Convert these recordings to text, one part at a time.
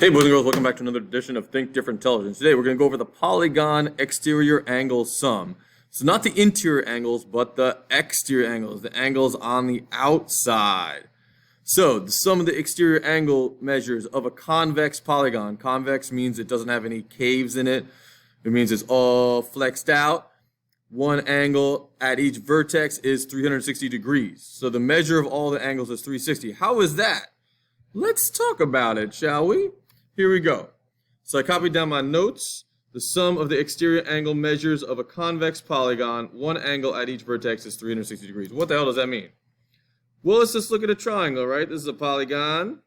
Hey boys and girls, welcome back to another edition of Think Different Intelligence. Today we're going to go over the polygon exterior angle sum. So not the interior angles, but the exterior angles, the angles on the outside. So the sum of the exterior angle measures of a convex polygon. Convex means it doesn't have any caves in it. It means it's all flexed out. One angle at each vertex is 360 degrees. So the measure of all the angles is 360. How is that? Let's talk about it, shall we? Here we go. So I copied down my notes. The sum of the exterior angle measures of a convex polygon. One angle at each vertex is 360 degrees. What the hell does that mean? Well, let's just look at a triangle, right? This is a polygon.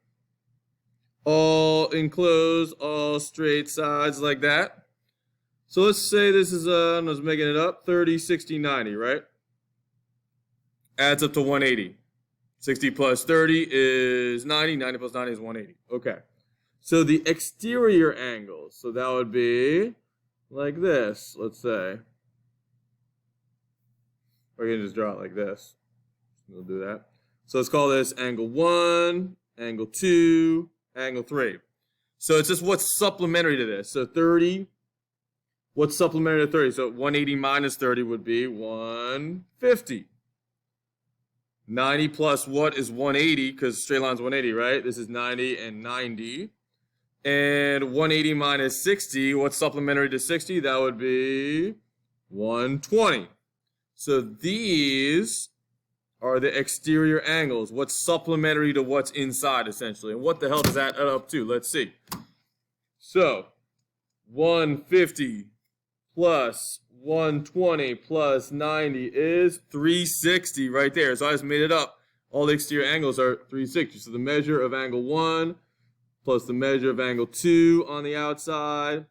All enclosed, all straight sides like that. So let's say this is, I'm just making it up, 30, 60, 90, right? Adds up to 180. 60 plus 30 is 90. 90 plus 90 is 180. Okay. So the exterior angles, so that would be like this, let's say. Or you can just draw it like this. We'll do that. So let's call this angle 1, angle 2, angle 3. So it's just what's supplementary to this. So 30, what's supplementary to 30? So 180 minus 30 would be 150. 90 plus what is 180? Because straight line's 180, right? This is 90 and 90. And 180 minus 60, what's supplementary to 60? That would be 120. So these are the exterior angles. What's supplementary to what's inside, essentially. And what the hell does that add up to? Let's see. So 150 plus 120 plus 90 is 360 right there. So I just made it up. All the exterior angles are 360. So the measure of angle 1 plus the measure of angle 2 on the outside,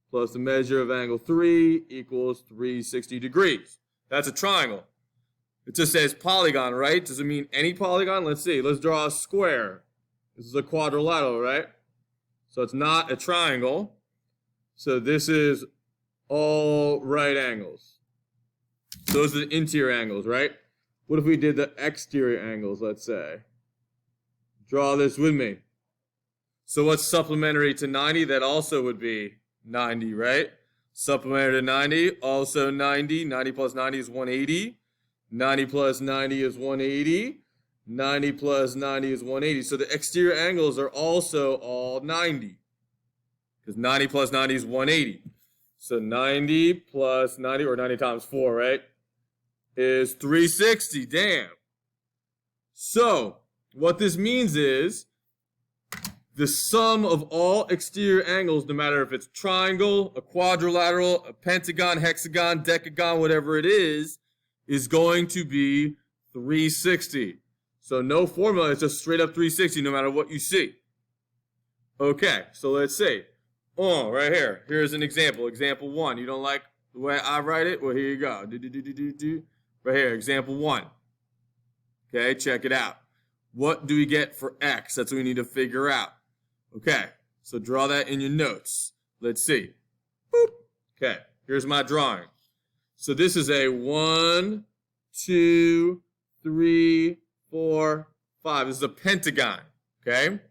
plus the measure of angle 3 equals 360 degrees. That's a triangle. It just says polygon, right? Does it mean any polygon? Let's see. Let's draw a square. This is a quadrilateral, right? So it's not a triangle. So this is all right angles. Those are the interior angles, right? What if we did the exterior angles, let's say? Draw this with me. So what's supplementary to 90? That also would be 90, right? Supplementary to 90, also 90. 90 plus 90 is 180. 90 plus 90 is 180. 90 plus 90 is 180. So the exterior angles are also all 90. Because 90 plus 90 is 180. So 90 plus 90, or 90 times 4, right? Is 360. Damn. So what this means is the sum of all exterior angles, no matter if it's triangle, a quadrilateral, a pentagon, hexagon, decagon, whatever it is going to be 360. So no formula, it's just straight up 360 no matter what you see. Okay, so let's see. Oh, right here. Here's an example. Example 1. You don't like the way I write it? Well, here you go. Right here, example 1. Okay, check it out. What do we get for x? That's what we need to figure out. Okay, so draw that in your notes. Let's see. Boop. Okay, here's my drawing. So this is a 1, 2, 3, 4, 5. This is a pentagon, okay?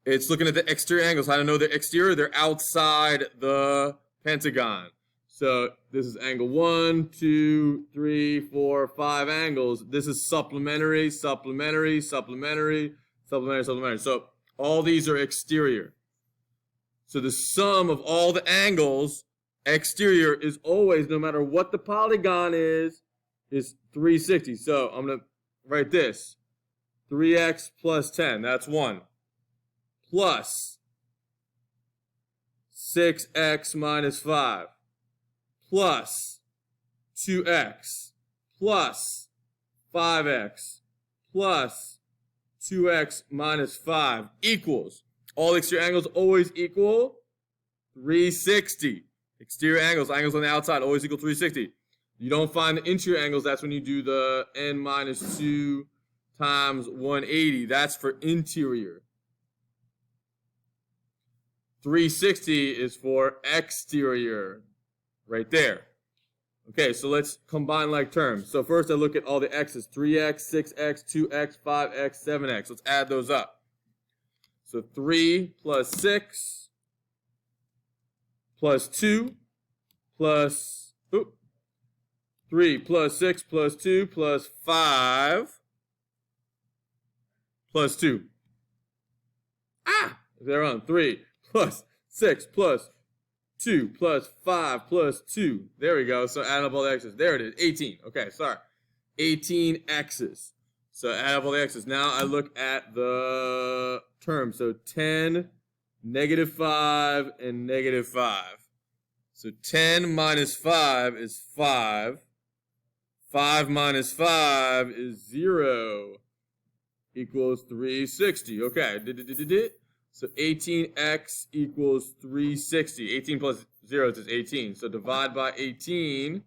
It's looking at the exterior angles. How to know the exterior? They're outside the pentagon. So this is angle 1, 2, 3, 4, 5 angles. This is supplementary, supplementary, supplementary, supplementary, supplementary. So all these are exterior. So the sum of all the angles, exterior, is always, no matter what the polygon is 360. So I'm going to write this. 3x plus 10, that's 1. Plus 6x minus 5. Plus 2x. Plus 5x. Plus 2x minus 5 equals, all exterior angles always equal 360. Exterior angles, angles on the outside, always equal 360. You don't find the interior angles, that's when you do the n minus 2 times 180. That's for interior. 360 is for exterior, right there. Okay, so let's combine like terms. So first I look at all the x's. 3x, 6x, 2x, 5x, 7x. Let's add those up. So 3 plus 6 plus 2 plus 3 plus 6 plus 2 plus 5 plus 2. They're on 3 plus 6 plus 2 plus 5 plus 2. There we go. So add up all the x's. There it is. 18. Okay, sorry. 18 x's. So add up all the x's. Now I look at the terms. So 10, negative 5, and negative 5. So 10 minus 5 is 5. 5 minus 5 is 0. Equals 360. Okay. So 18x equals 360. 18 plus 0 is 18. So divide by 18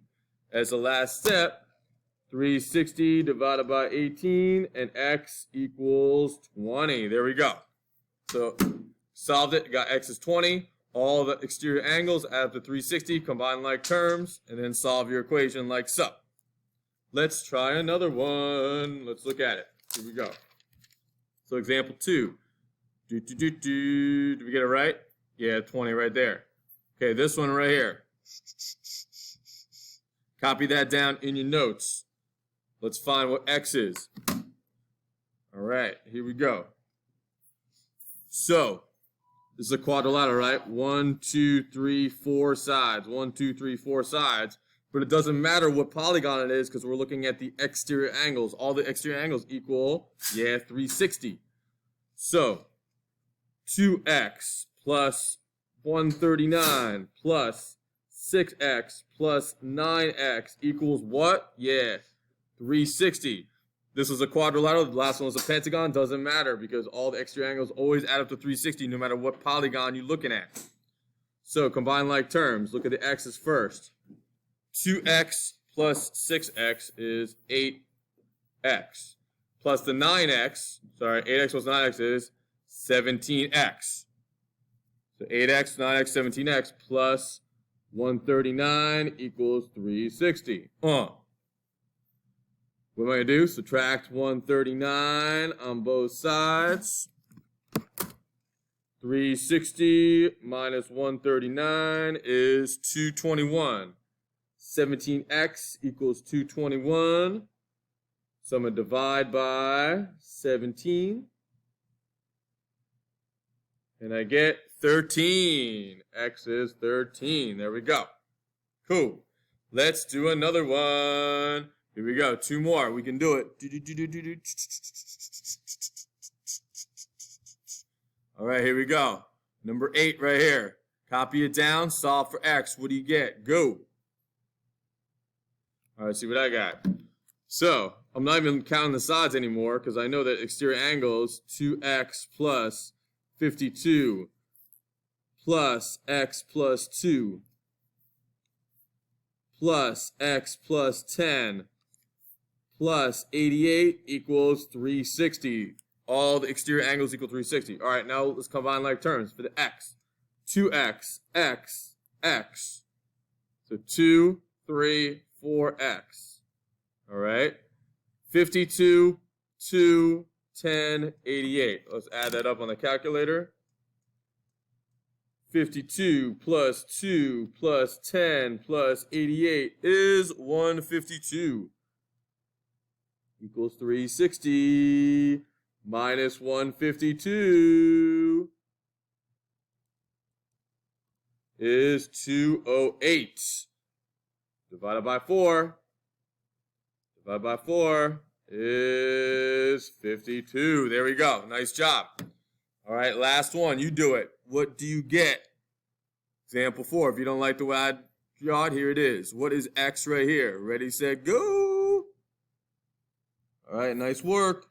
as the last step. 360 divided by 18, and x equals 20. There we go. So solved it. Got x is 20. All the exterior angles add up to 360. Combine like terms, and then solve your equation like so. Let's try another one. Let's look at it. Here we go. So example 2. Did we get it right? Yeah, 20 right there. Okay, this one right here. Copy that down in your notes. Let's find what x is. All right, here we go. So, this is a quadrilateral, right? 1, 2, 3, 4 sides. 1, 2, 3, 4 sides. But it doesn't matter what polygon it is because we're looking at the exterior angles. All the exterior angles equal, 360. So, 2x plus 139 plus 6x plus 9x equals what? 360. This is a quadrilateral. The last one was a pentagon. Doesn't matter because all the exterior angles always add up to 360 no matter what polygon you're looking at. So combine like terms. Look at the x's first. 2x plus 6x is 8x. Plus the 9x, 8x plus 9x is 17x. So 8x, 9x, 17x plus 139 equals 360. What am I going to do? Subtract 139 on both sides. 360 minus 139 is 221. 17x equals 221. So I'm going to divide by 17. And I get 13. X is 13. There we go. Cool. Let's do another one. Here we go. 2 more. We can do it. All right, here we go. Number 8 right here. Copy it down. Solve for x. What do you get? Go. All right, see what I got. So, I'm not even counting the sides anymore because I know that exterior angles 2x plus 52 plus x plus 2 plus x plus 10 plus 88 equals 360. All the exterior angles equal 360. All right, now let's combine like terms for the x. 2x, x, x. So 2, 3, 4x. All right. 52, 2, 10, 88. Let's add that up on the calculator. 52 plus 2 plus 10 plus 88 is 152. Equals 360 minus 152 is 208. Divided by 4. Divided by 4 is 52. There we go. Nice job. All right, last one. You do it. What do you get? Example 4. If you don't like the way I draw it, here it is. What is x right here? Ready, set, go. All right, nice work.